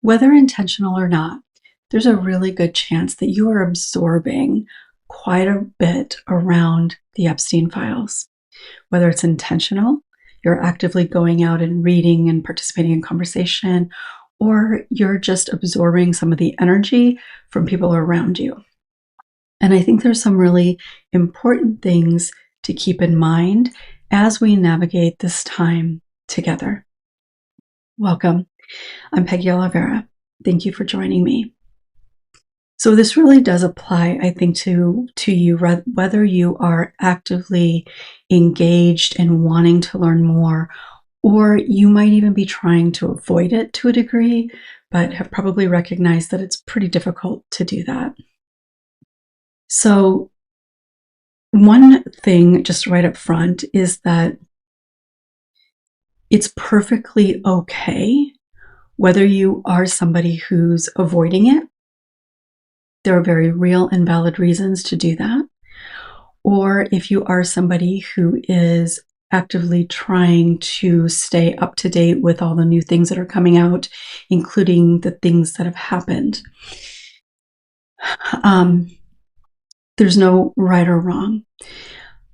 Whether intentional or not, there's a really good chance that you are absorbing quite a bit around the Epstein files. Whether it's intentional, you're actively going out and reading and participating in conversation, or you're just absorbing some of the energy from people around you. And I think there's some really important things to keep in mind as we navigate this time together. Welcome. I'm Peggy Oliveira. Thank you for joining me. So this really does apply, I think, to you, whether you are actively engaged and wanting to learn more, or you might even be trying to avoid it to a degree, but have probably recognized that it's pretty difficult to do that. So one thing just right up front is that it's perfectly okay whether you are somebody who's avoiding it. There are very real and valid reasons to do that. Or if you are somebody who is actively trying to stay up to date with all the new things that are coming out, including the things that have happened. There's no right or wrong.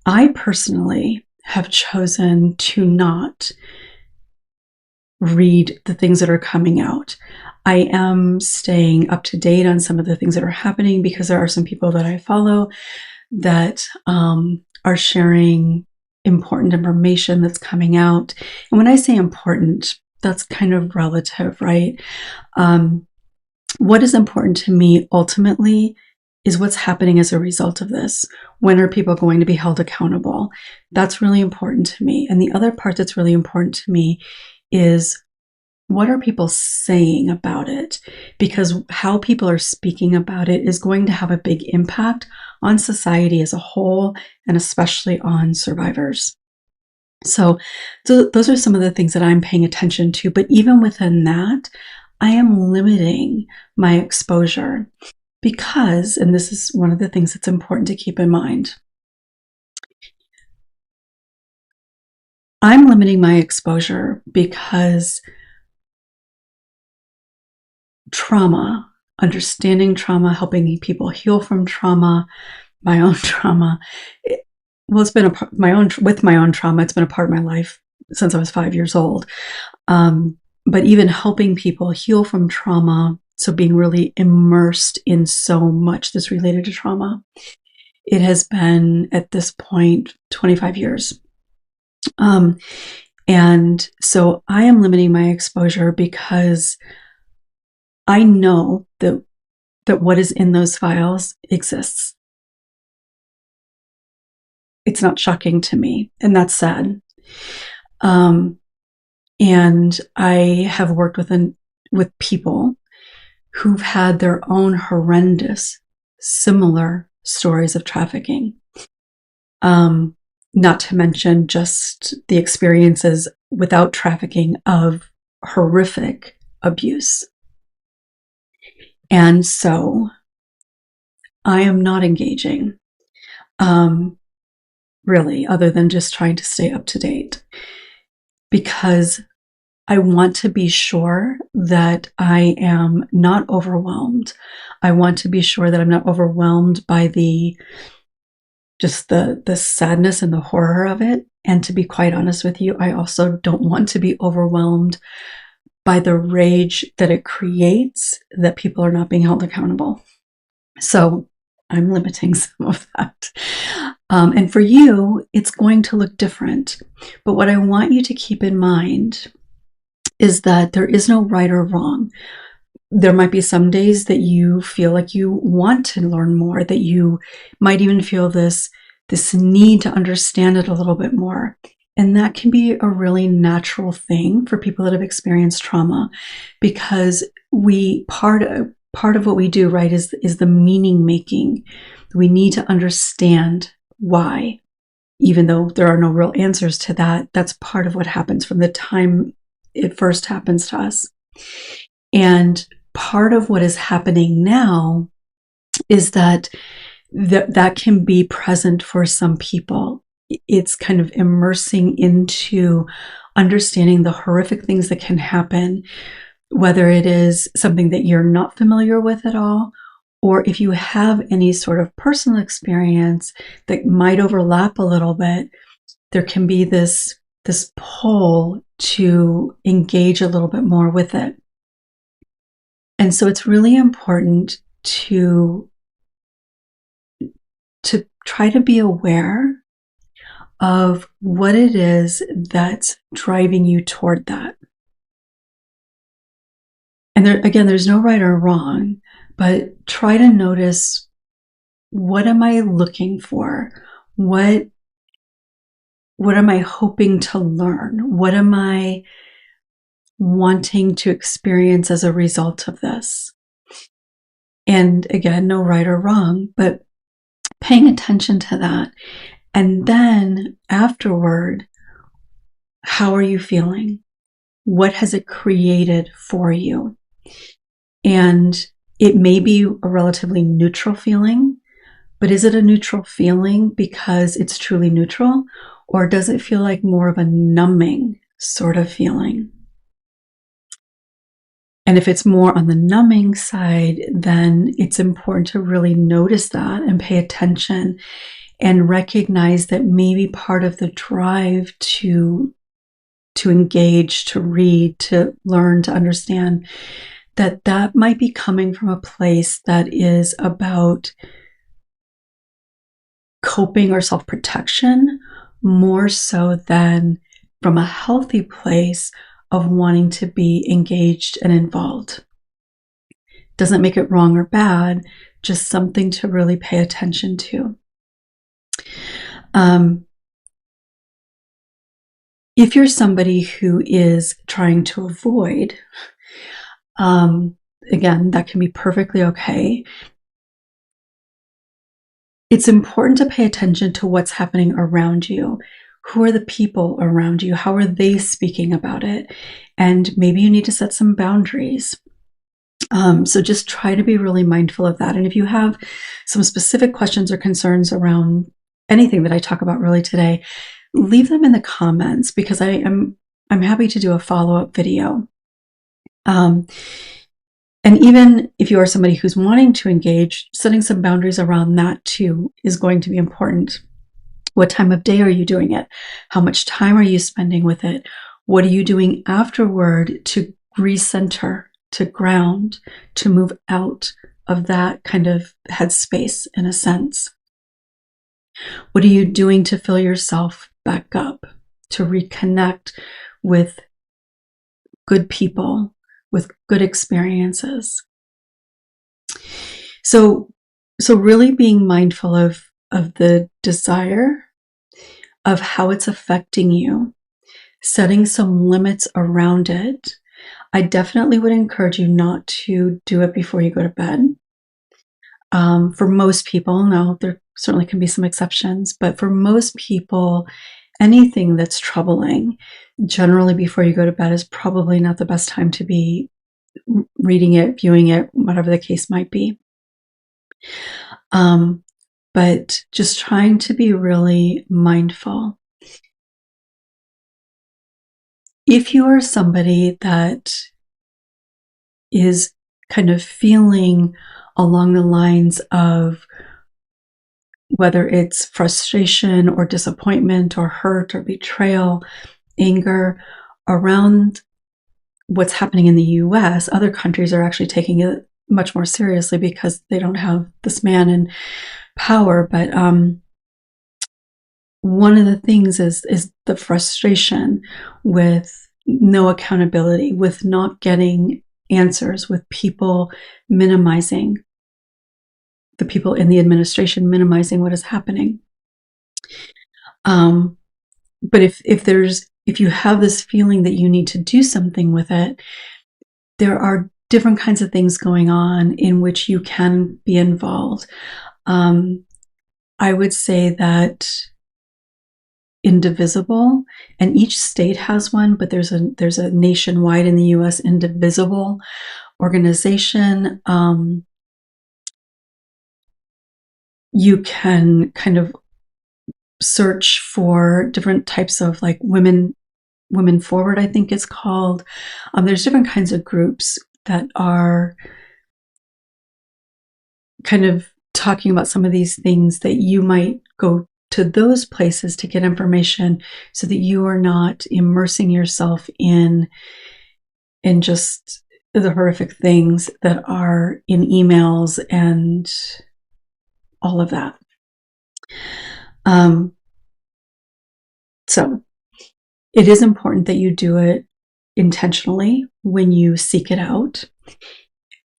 I personally have chosen to not read the things that are coming out. I am staying up to date on some of the things that are happening because there are some people that I follow that are sharing important information that's coming out. And when I say important, that's kind of relative, right? What is important to me ultimately is what's happening as a result of this. When are people going to be held accountable? That's really important to me. And the other part that's really important to me is what are people saying about it? Because how people are speaking about it is going to have a big impact on society as a whole, and especially on survivors. So those are some of the things that I'm paying attention to. But even within that, I am limiting my exposure because, and this is one of the things that's important to keep in mind, I'm limiting my exposure because trauma, understanding trauma, helping people heal from trauma, my own trauma, it's been my own trauma. It's been a part of my life since I was 5 years old. But even helping people heal from trauma, so being really immersed in so much that's related to trauma, it has been at this point 25 years. And so I am limiting my exposure because I know that what is in those files exists. It's not shocking to me, and that's sad. And I have worked with people who've had their own horrendous, similar stories of trafficking. Not to mention just the experiences without trafficking of horrific abuse. And so I am not engaging, really, other than just trying to stay up to date, because I want to be sure that I am not overwhelmed. I want to be sure that I'm not overwhelmed by the sadness and the horror of it. And to be quite honest with you, I also don't want to be overwhelmed by the rage that it creates that people are not being held accountable. So I'm limiting some of that. And for you, it's going to look different. But what I want you to keep in mind is that there is no right or wrong. There might be some days that you feel like you want to learn more, that you might even feel this need to understand it a little bit more. And that can be a really natural thing for people that have experienced trauma, because part of what we do, right, is the meaning making. We need to understand why, even though there are no real answers to that. That's part of what happens from the time it first happens to us. And part of what is happening now is that can be present for some people. It's kind of immersing into understanding the horrific things that can happen whether it is something that you're not familiar with at all, or if you have any sort of personal experience that might overlap a little bit, there can be this pull to engage a little bit more with it. And so it's really important to try to be aware of what it is that's driving you toward that. And there's no right or wrong, but try to notice, what am I looking for? What am I hoping to learn? What am I wanting to experience as a result of this? And again, no right or wrong, but paying attention to that. And then afterward, how are you feeling? What has it created for you? And it may be a relatively neutral feeling, but is it a neutral feeling because it's truly neutral? Or does it feel like more of a numbing sort of feeling? And if it's more on the numbing side, then it's important to really notice that and pay attention and recognize that maybe part of the drive to engage, to read, to learn, to understand, that might be coming from a place that is about coping or self-protection, more so than from a healthy place of wanting to be engaged and involved. Doesn't make it wrong or bad, just something to really pay attention to. If you're somebody who is trying to avoid, again, that can be perfectly okay. It's important to pay attention to what's happening around you. Who are the people around you? How are they speaking about it? And maybe you need to set some boundaries. So just try to be really mindful of that. And if you have some specific questions or concerns around anything that I talk about really today, leave them in the comments, because I'm happy to do a follow-up video. And even if you are somebody who's wanting to engage, setting some boundaries around that too is going to be important. What time of day are you doing it? How much time are you spending with it? What are you doing afterward to recenter, to ground, to move out of that kind of headspace in a sense? What are you doing to fill yourself back up, to reconnect with good people, with good experiences? So really being mindful of the desire, of how it's affecting you, setting some limits around it. I definitely would encourage you not to do it before you go to bed. For most people, now there certainly can be some exceptions, but for most people, anything that's troubling, generally before you go to bed, is probably not the best time to be reading it, viewing it, whatever the case might be. But just trying to be really mindful. If you are somebody that is kind of feeling along the lines of whether it's frustration or disappointment or hurt or betrayal, anger around what's happening in the US, other countries are actually taking it much more seriously because they don't have this man in power. But one of the things is the frustration with no accountability, with not getting answers, with people minimizing, the people in the administration minimizing what is happening. But if you have this feeling that you need to do something with it, there are different kinds of things going on in which you can be involved. I would say that Indivisible, and each state has one, but there's a nationwide in the US Indivisible organization. You can kind of search for different types of like women Women Forward, I think it's called. There's different kinds of groups that are kind of talking about some of these things, that you might go to those places to get information so that you are not immersing yourself in just the horrific things that are in emails and all of that. So it is important that you do it intentionally when you seek it out.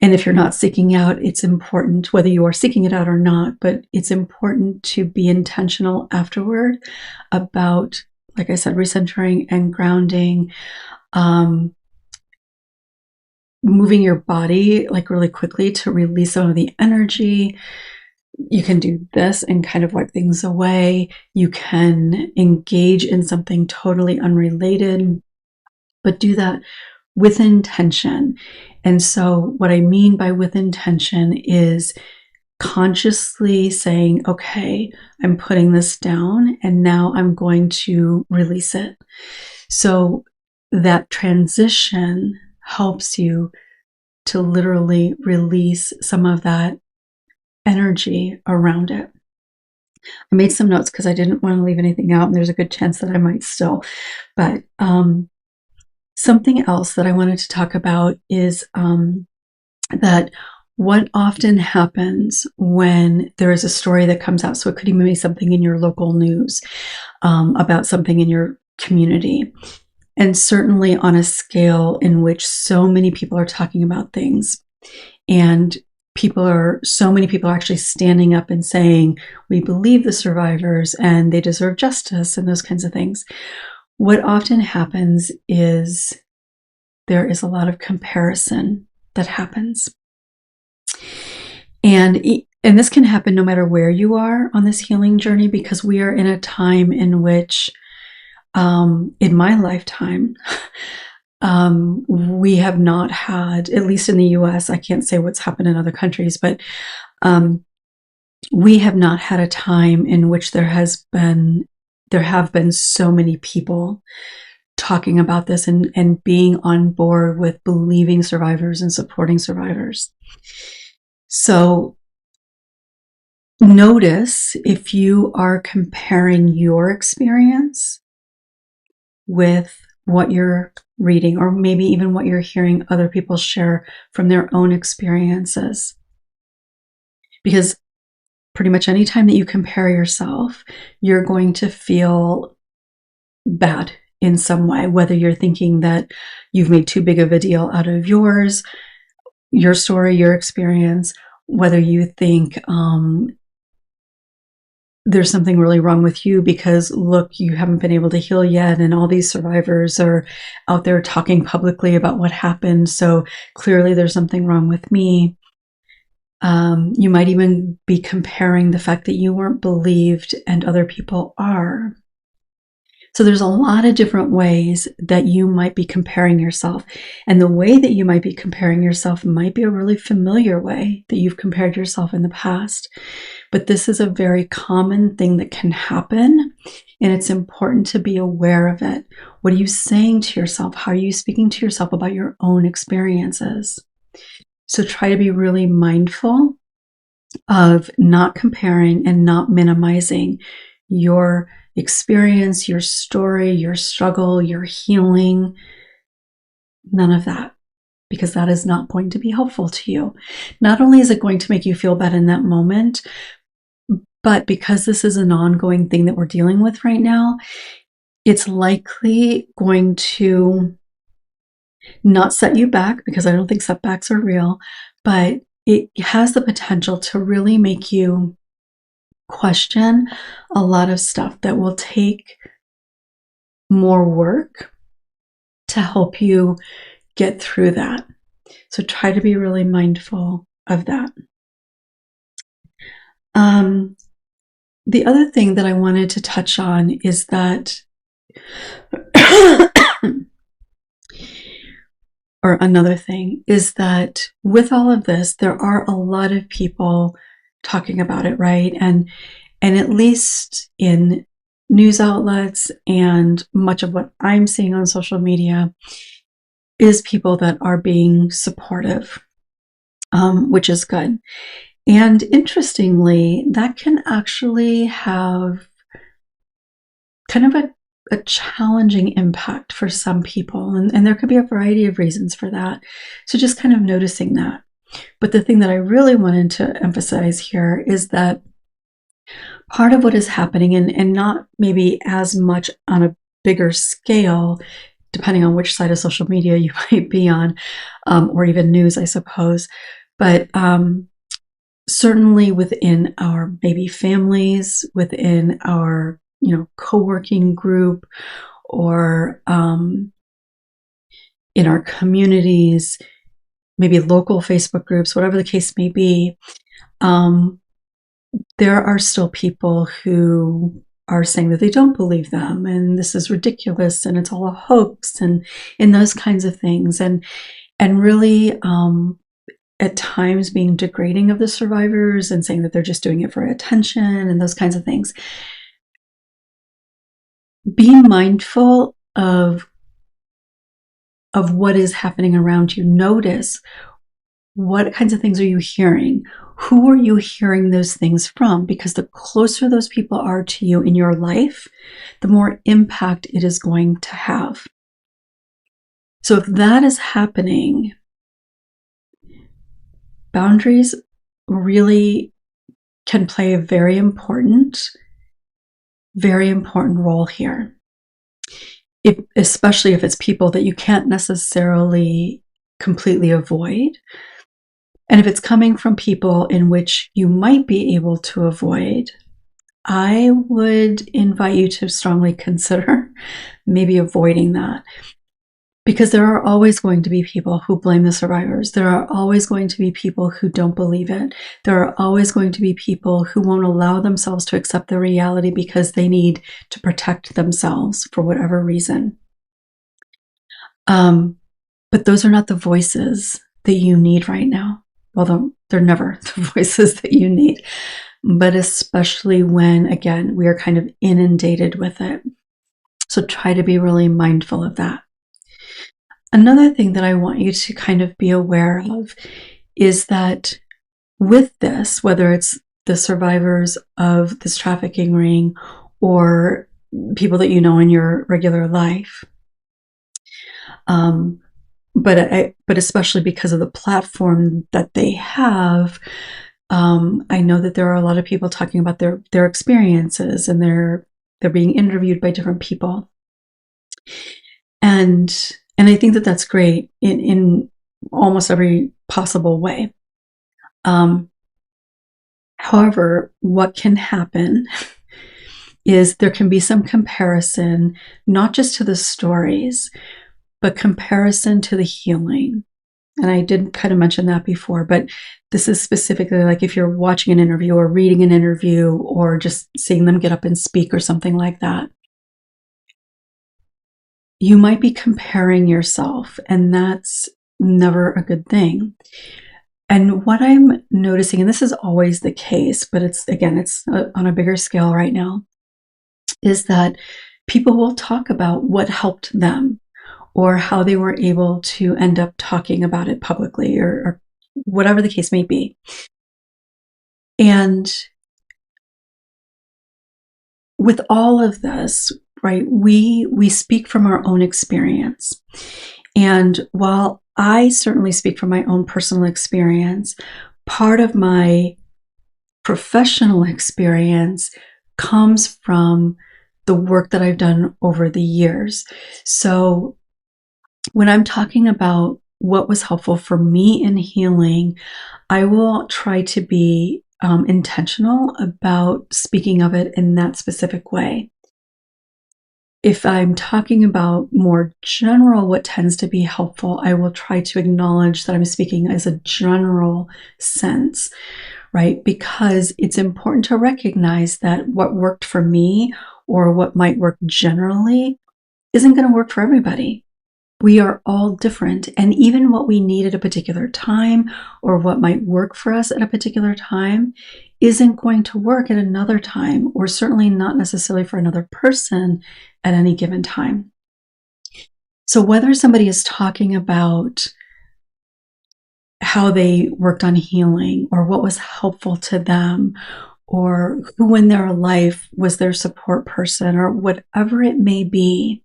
And if you're not seeking out, it's important, whether you are seeking it out or not, but it's important to be intentional afterward about, like I said, recentering and grounding, moving your body like really quickly to release some of the energy. You can do this and kind of wipe things away. You can engage in something totally unrelated, but do that with intention. And so what I mean by with intention is consciously saying, okay, I'm putting this down and now I'm going to release it. So that transition helps you to literally release some of that energy around it. I made some notes because I didn't want to leave anything out, and there's a good chance that I might still. But something else that I wanted to talk about is that what often happens when there is a story that comes out, so it could even be something in your local news about something in your community, and certainly on a scale in which so many people are talking about things, and so many people are actually standing up and saying, we believe the survivors and they deserve justice and those kinds of things. What often happens is there is a lot of comparison that happens. And this can happen no matter where you are on this healing journey, because we are in a time in which, in my lifetime, we have not had, at least in the US, I can't say what's happened in other countries, but we have not had a time in which there have been so many people talking about this and being on board with believing survivors and supporting survivors. So notice if you are comparing your experience with what you're reading, or maybe even what you're hearing other people share from their own experiences. Because pretty much any time that you compare yourself, you're going to feel bad in some way, whether you're thinking that you've made too big of a deal out of your story, your experience, whether you think there's something really wrong with you because, look, you haven't been able to heal yet, and all these survivors are out there talking publicly about what happened, so clearly there's something wrong with me. You might even be comparing the fact that you weren't believed and other people are. So there's a lot of different ways that you might be comparing yourself. And the way that you might be comparing yourself might be a really familiar way that you've compared yourself in the past. But this is a very common thing that can happen, and it's important to be aware of it. What are you saying to yourself? How are you speaking to yourself about your own experiences? So try to be really mindful of not comparing and not minimizing your experience, your story, your struggle, your healing. None of that, because that is not going to be helpful to you. Not only is it going to make you feel bad in that moment, but because this is an ongoing thing that we're dealing with right now, it's likely going to not set you back, because I don't think setbacks are real, but it has the potential to really make you question a lot of stuff that will take more work to help you get through that. So try to be really mindful of that. The other thing that I wanted to touch on is that or another thing is that with all of this, there are a lot of people talking about it, right? And at least in news outlets and much of what I'm seeing on social media is people that are being supportive, which is good. And interestingly, that can actually have kind of a challenging impact for some people. And there could be a variety of reasons for that. So just kind of noticing that. But the thing that I really wanted to emphasize here is that part of what is happening, and not maybe as much on a bigger scale, depending on which side of social media you might be on, or even news, I suppose, but certainly within our maybe families, within our co-working group, or in our communities, maybe local Facebook groups, whatever the case may be, there are still people who are saying that they don't believe them and this is ridiculous and it's all a hoax and those kinds of things, and really at times being degrading of the survivors and saying that they're just doing it for attention and those kinds of things. Be mindful of what is happening around you. Notice what kinds of things are you hearing? Who are you hearing those things from? Because the closer those people are to you in your life, the more impact it is going to have. So if that is happening, boundaries really can play a very important role here. Especially if it's people that you can't necessarily completely avoid. And if it's coming from people in which you might be able to avoid, I would invite you to strongly consider maybe avoiding that. Because there are always going to be people who blame the survivors. There are always going to be people who don't believe it. There are always going to be people who won't allow themselves to accept the reality because they need to protect themselves for whatever reason. But those are not the voices that you need right now. Well, they're never the voices that you need, but especially when, again, we are kind of inundated with it. So try to be really mindful of that. Another thing that I want you to kind of be aware of is that with this, whether it's the survivors of this trafficking ring or people that you know in your regular life, but especially because of the platform that they have, I know that there are a lot of people talking about their experiences, and they're being interviewed by different people, and I think that that's great in almost every possible way. However, what can happen is there can be some comparison, not just to the stories, but comparison to the healing. And I did kind of mention that before, but this is specifically like if you're watching an interview or reading an interview or just seeing them get up and speak or something like that. You might be comparing yourself, and that's never a good thing. And what I'm noticing, and this is always the case, but it's on a bigger scale right now, is that people will talk about what helped them or how they were able to end up talking about it publicly or whatever the case may be. And with all of this, right, we speak from our own experience. And while I certainly speak from my own personal experience, part of my professional experience comes from the work that I've done over the years. So when I'm talking about what was helpful for me in healing, I will try to be intentional about speaking of it in that specific way. If I'm talking about more general, what tends to be helpful, I will try to acknowledge that I'm speaking as a general sense, right? Because it's important to recognize that what worked for me or what might work generally isn't going to work for everybody. We are all different, and even what we need at a particular time or what might work for us at a particular time isn't going to work at another time, or certainly not necessarily for another person at any given time. So whether somebody is talking about how they worked on healing or what was helpful to them or who in their life was their support person or whatever it may be,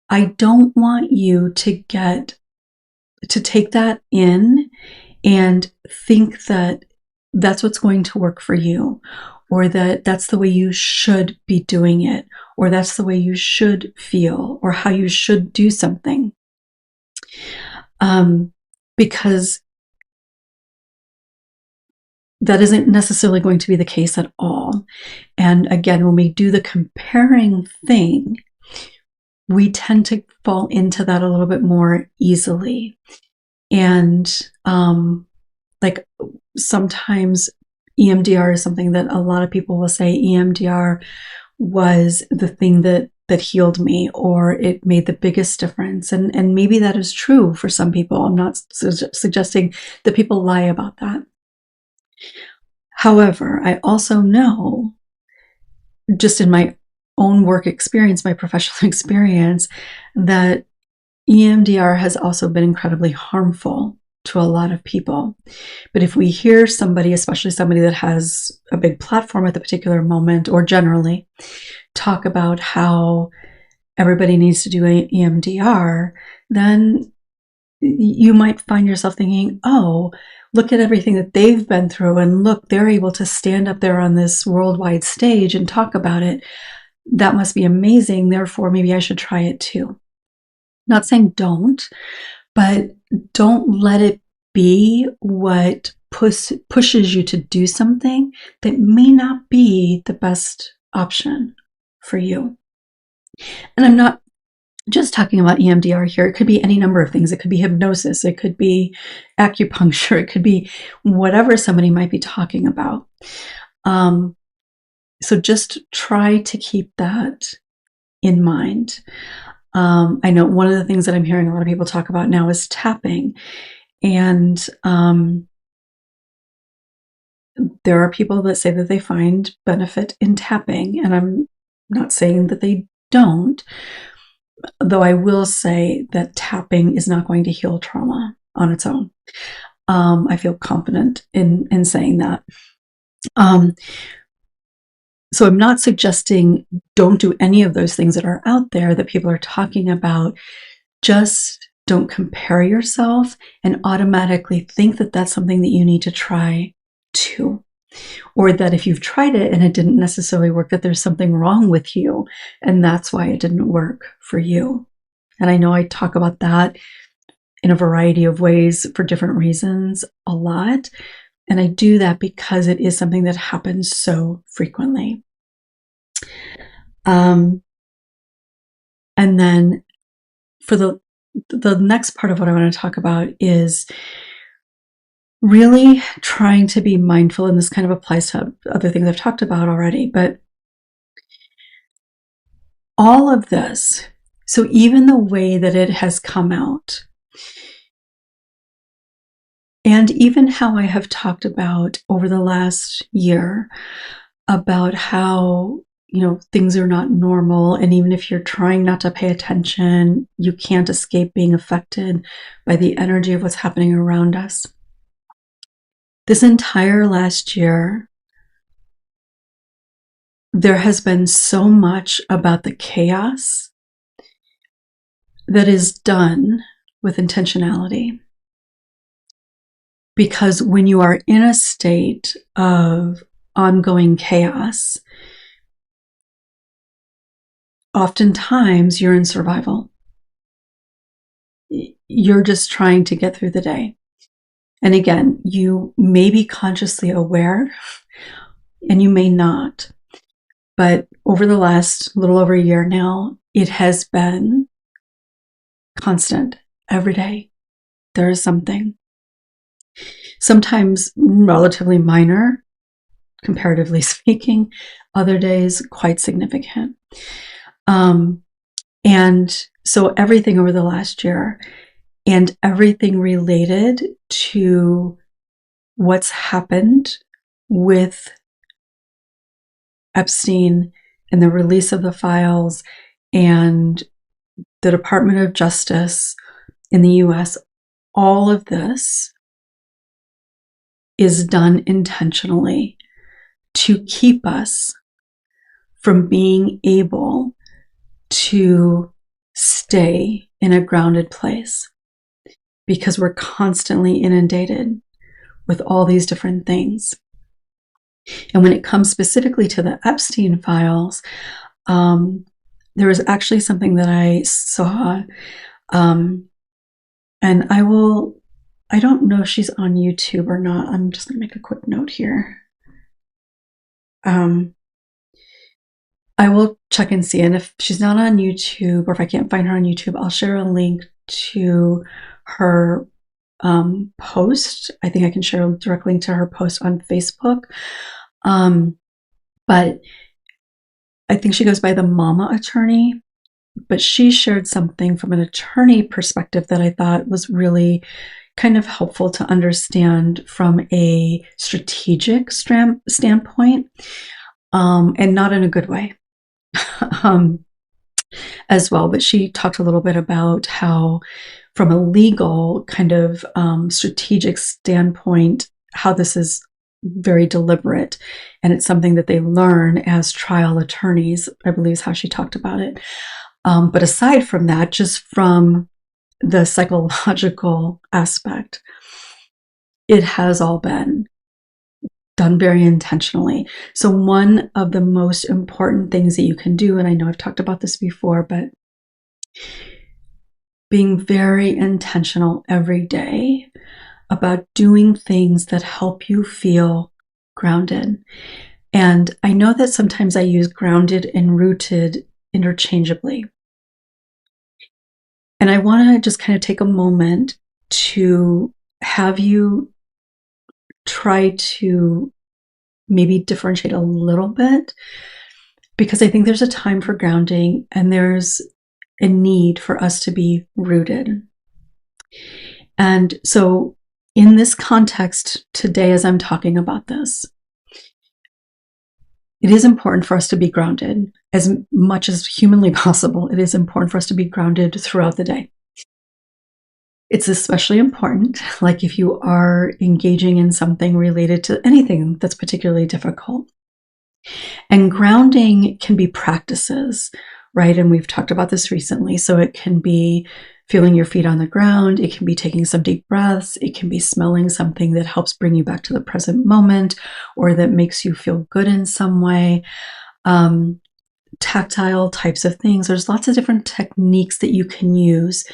I don't want you to take that in and think that that's what's going to work for you, or that that's the way you should be doing it, or that's the way you should feel, or how you should do something. Because that isn't necessarily going to be the case at all. And again, when we do the comparing thing, we tend to fall into that a little bit more easily. And like sometimes EMDR is something that a lot of people will say EMDR was the thing that healed me, or it made the biggest difference. And maybe that is true for some people. I'm not suggesting that people lie about that. However, I also know, just in my own work experience, my professional experience, that EMDR has also been incredibly harmful to a lot of people. But if we hear somebody, especially somebody that has a big platform at the particular moment, or generally, talk about how everybody needs to do EMDR, then you might find yourself thinking, oh, look at everything that they've been through, and look, they're able to stand up there on this worldwide stage and talk about it. That must be amazing. Therefore, maybe I should try it too. Not saying don't, but don't let it be what pushes you to do something that may not be the best option for you. And I'm not just talking about EMDR here. It could be any number of things. It could be hypnosis. It could be acupuncture. It could be whatever somebody might be talking about. So just try to keep that in mind. I know one of the things that I'm hearing a lot of people talk about now is tapping. And there are people that say that they find benefit in tapping. And I'm not saying that they don't, though I will say that tapping is not going to heal trauma on its own. I feel confident in saying that. So I'm not suggesting don't do any of those things that are out there that people are talking about. Just don't compare yourself and automatically think that that's something that you need to try too. Or that if you've tried it and it didn't necessarily work, that there's something wrong with you and that's why it didn't work for you. And I know I talk about that in a variety of ways for different reasons a lot. And I do that because it is something that happens so frequently. And then for the next part of what I want to talk about is really trying to be mindful, and this kind of applies to other things I've talked about already, but all of this, so even the way that it has come out, and even how I have talked about over the last year about how, things are not normal. And even if you're trying not to pay attention, you can't escape being affected by the energy of what's happening around us. This entire last year, there has been so much about the chaos that is done with intentionality. Because when you are in a state of ongoing chaos, oftentimes you're in survival. You're just trying to get through the day. And again, you may be consciously aware and you may not. But over the last little over a year now, it has been constant. Every day, there is something. Sometimes relatively minor, comparatively speaking, other days quite significant. And so everything over the last year and everything related to what's happened with Epstein and the release of the files and the Department of Justice in the US, all of this is done intentionally to keep us from being able to stay in a grounded place, because we're constantly inundated with all these different things. And when it comes specifically to the Epstein files, there was actually something that I saw, and I don't know if she's on YouTube or not. I'm just going to make a quick note here. I will check and see. And if she's not on YouTube, or if I can't find her on YouTube, I'll share a link to her post. I think I can share a direct link to her post on Facebook. But I think she goes by the Mama Attorney. But she shared something from an attorney perspective that I thought was really kind of helpful to understand from a strategic standpoint, and not in a good way. As well. But she talked a little bit about how, from a legal kind of strategic standpoint, how this is very deliberate, and it's something that they learn as trial attorneys, I believe is how she talked about it. But aside from that, just from the psychological aspect, it has all been done very intentionally. So one of the most important things that you can do, and I know I've talked about this before, but being very intentional every day about doing things that help you feel grounded. And I know that sometimes I use grounded and rooted interchangeably. And I want to just kind of take a moment to have you try to maybe differentiate a little bit, because I think there's a time for grounding and there's a need for us to be rooted. And so in this context today, as I'm talking about this, it is important for us to be grounded as much as humanly possible. It is important for us to be grounded throughout the day. It's especially important, like if you are engaging in something related to anything that's particularly difficult. And grounding can be practices, right? And we've talked about this recently. So it can be feeling your feet on the ground. It can be taking some deep breaths. It can be smelling something that helps bring you back to the present moment, or that makes you feel good in some way. Tactile types of things. There's lots of different techniques that you can use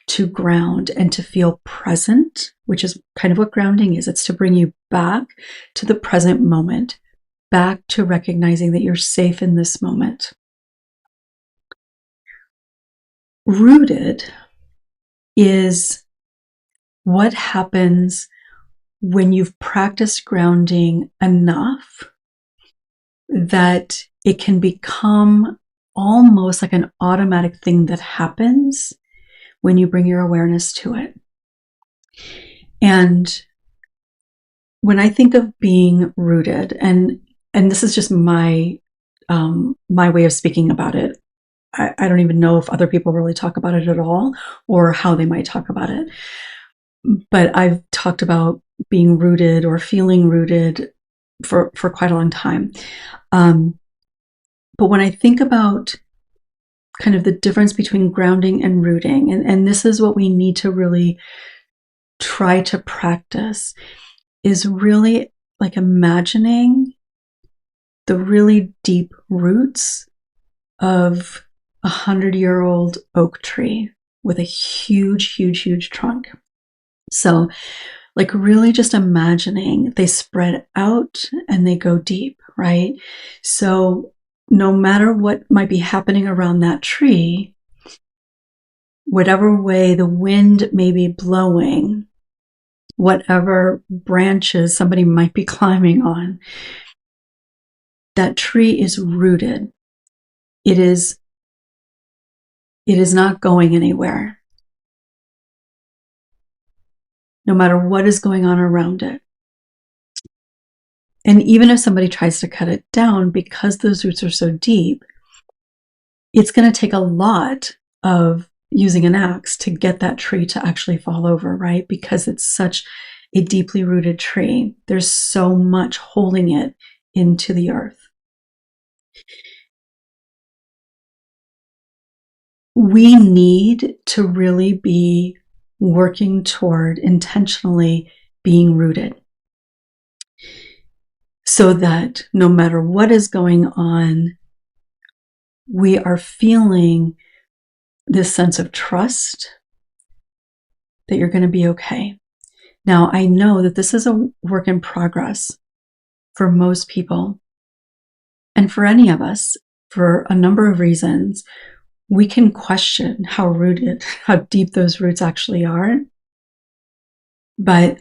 to ground and to feel present, which is kind of what grounding is. It's to bring you back to the present moment, back to recognizing that you're safe in this moment. Rooted is what happens when you've practiced grounding enough that it can become almost like an automatic thing that happens when you bring your awareness to it. And when I think of being rooted, and this is just my way of speaking about it. I don't even know if other people really talk about it at all, or how they might talk about it. But I've talked about being rooted or feeling rooted for quite a long time. But when I think about kind of the difference between grounding and rooting, and this is what we need to really try to practice, is really like imagining the really deep roots of 100-year-old oak tree with a huge, huge, huge trunk. So like really just imagining they spread out and they go deep, right? So no matter what might be happening around that tree, whatever way the wind may be blowing, whatever branches somebody might be climbing on, that tree is rooted. It is not going anywhere, no matter what is going on around it. And even if somebody tries to cut it down, because those roots are so deep, it's going to take a lot of using an axe to get that tree to actually fall over, right? Because it's such a deeply rooted tree. There's so much holding it into the earth. We need to really be working toward intentionally being rooted so that no matter what is going on, we are feeling this sense of trust that you're going to be okay. Now, I know that this is a work in progress for most people, and for any of us, for a number of reasons. We can question how rooted, how deep those roots actually are. But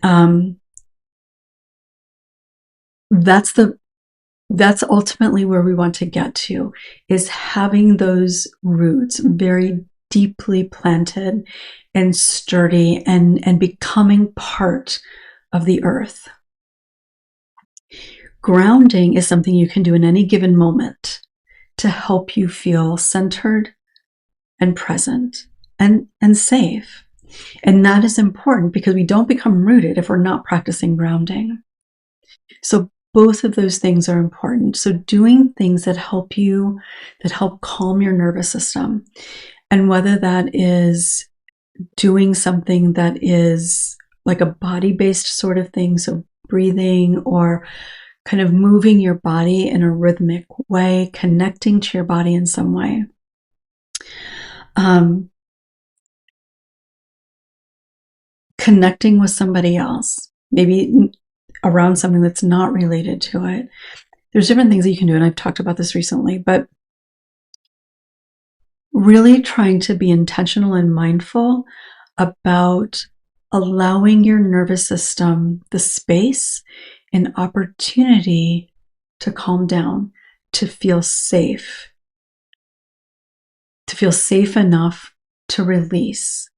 that's ultimately where we want to get to, is having those roots very deeply planted and sturdy and becoming part of the earth. Grounding is something you can do in any given moment to help you feel centered and present and safe. And that is important because we don't become rooted if we're not practicing grounding. So both of those things are important. So doing things that help calm your nervous system. And whether that is doing something that is like a body-based sort of thing, so breathing or kind of moving your body in a rhythmic way, connecting to your body in some way. Connecting with somebody else, maybe around something that's not related to it. There's different things that you can do, and I've talked about this recently, but really trying to be intentional and mindful about allowing your nervous system the space and opportunity to calm down, to feel safe enough to release,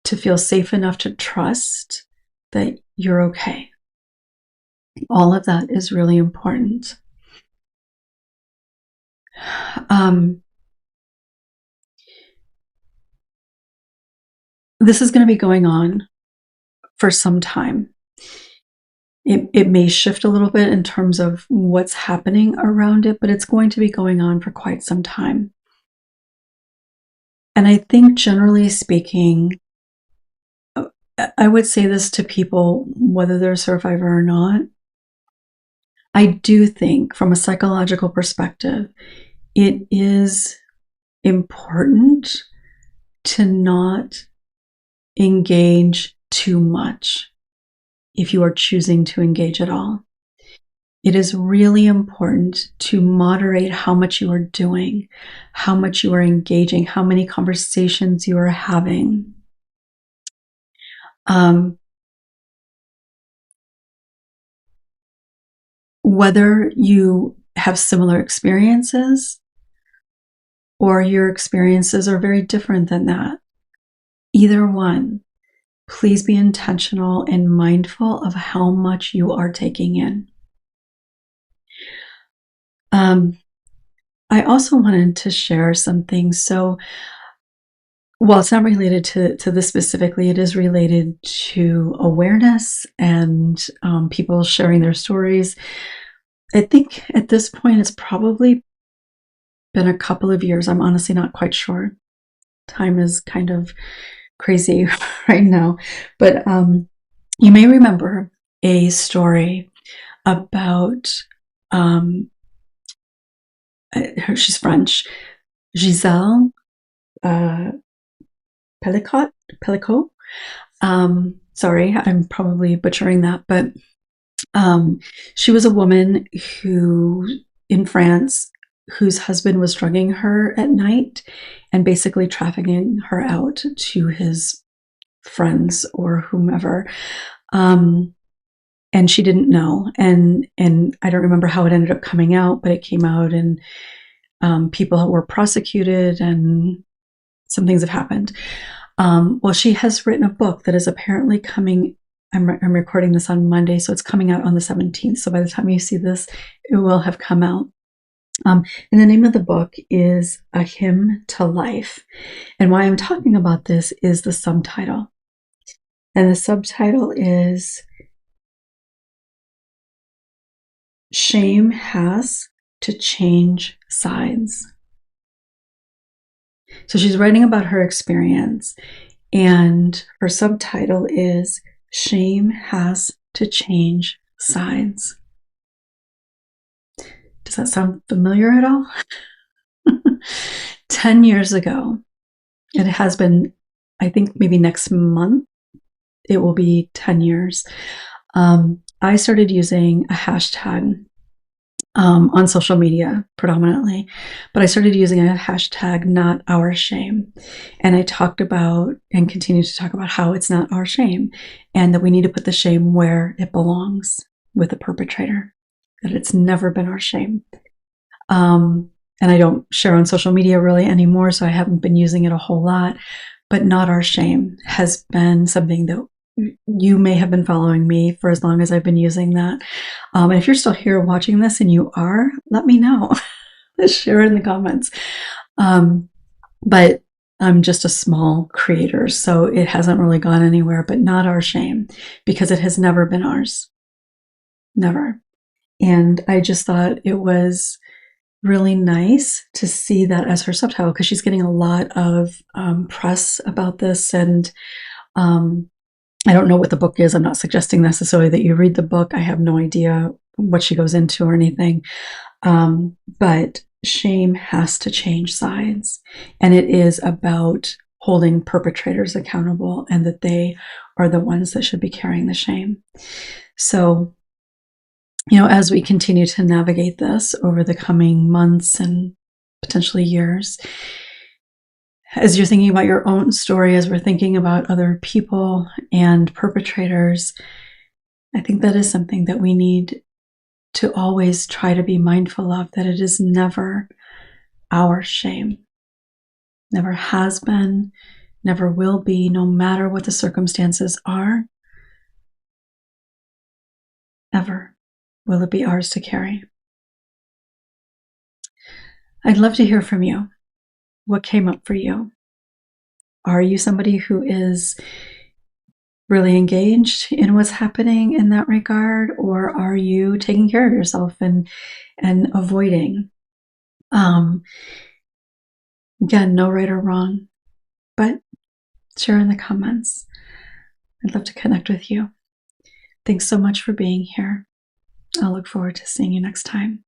to feel safe enough to trust that you're okay. All of that is really important. This is going to be going on for some time. It may shift a little bit in terms of what's happening around it, but it's going to be going on for quite some time. And I think, generally speaking, I would say this to people, whether they're a survivor or not. I do think, from a psychological perspective, it is important to not engage too much if you are choosing to engage at all. It is really important to moderate how much you are doing, how much you are engaging, how many conversations you are having. Whether you have similar experiences or your experiences are very different than that, either one, please be intentional and mindful of how much you are taking in. I also wanted to share some things. So, while it's not related to this specifically, it is related to awareness and people sharing their stories. I think at this point, it's probably been a couple of years. I'm honestly not quite sure. Time is kind of crazy right now. But you may remember a story about, she's French, Giselle Pellicot. Sorry, I'm probably butchering that, but she was a woman who, in France, whose husband was drugging her at night and basically trafficking her out to his friends or whomever. And she didn't know. And I don't remember how it ended up coming out, but it came out, and people were prosecuted and some things have happened. Well, she has written a book that is apparently coming I'm recording this on Monday, so it's coming out on the 17th. So by the time you see this, it will have come out. And the name of the book is A Hymn to Life. And why I'm talking about this is the subtitle. And the subtitle is Shame Has to Change Sides. So she's writing about her experience, and her subtitle is Shame Has to Change Sides. Does that sound familiar at all? 10 years ago, it has been, I think maybe next month, it will be 10 years. I started using a hashtag on social media predominantly, but I started using a hashtag not our shame. And I talked about and continue to talk about how it's not our shame and that we need to put the shame where it belongs with the perpetrator, that it's never been our shame. And I don't share on social media really anymore, so I haven't been using it a whole lot, but not our shame has been something that you may have been following me for as long as I've been using that. And if you're still here watching this and you are, let me know. Share it in the comments. But I'm just a small creator, so it hasn't really gone anywhere, but not our shame, because it has never been ours. Never. And I just thought it was really nice to see that as her subtitle, because she's getting a lot of press about this. And I don't know what the book is. I'm not suggesting necessarily that you read the book. I have no idea what she goes into or anything. But shame has to change sides. And it is about holding perpetrators accountable and that they are the ones that should be carrying the shame. So, as we continue to navigate this over the coming months and potentially years, as you're thinking about your own story, as we're thinking about other people and perpetrators, I think that is something that we need to always try to be mindful of, that it is never our shame. Never has been, never will be, no matter what the circumstances are. Ever will it be ours to carry. I'd love to hear from you. What came up for you? Are you somebody who is really engaged in what's happening in that regard, or are you taking care of yourself and avoiding? Again, no right or wrong, but share in the comments. I'd love to connect with you. Thanks so much for being here. I'll look forward to seeing you next time.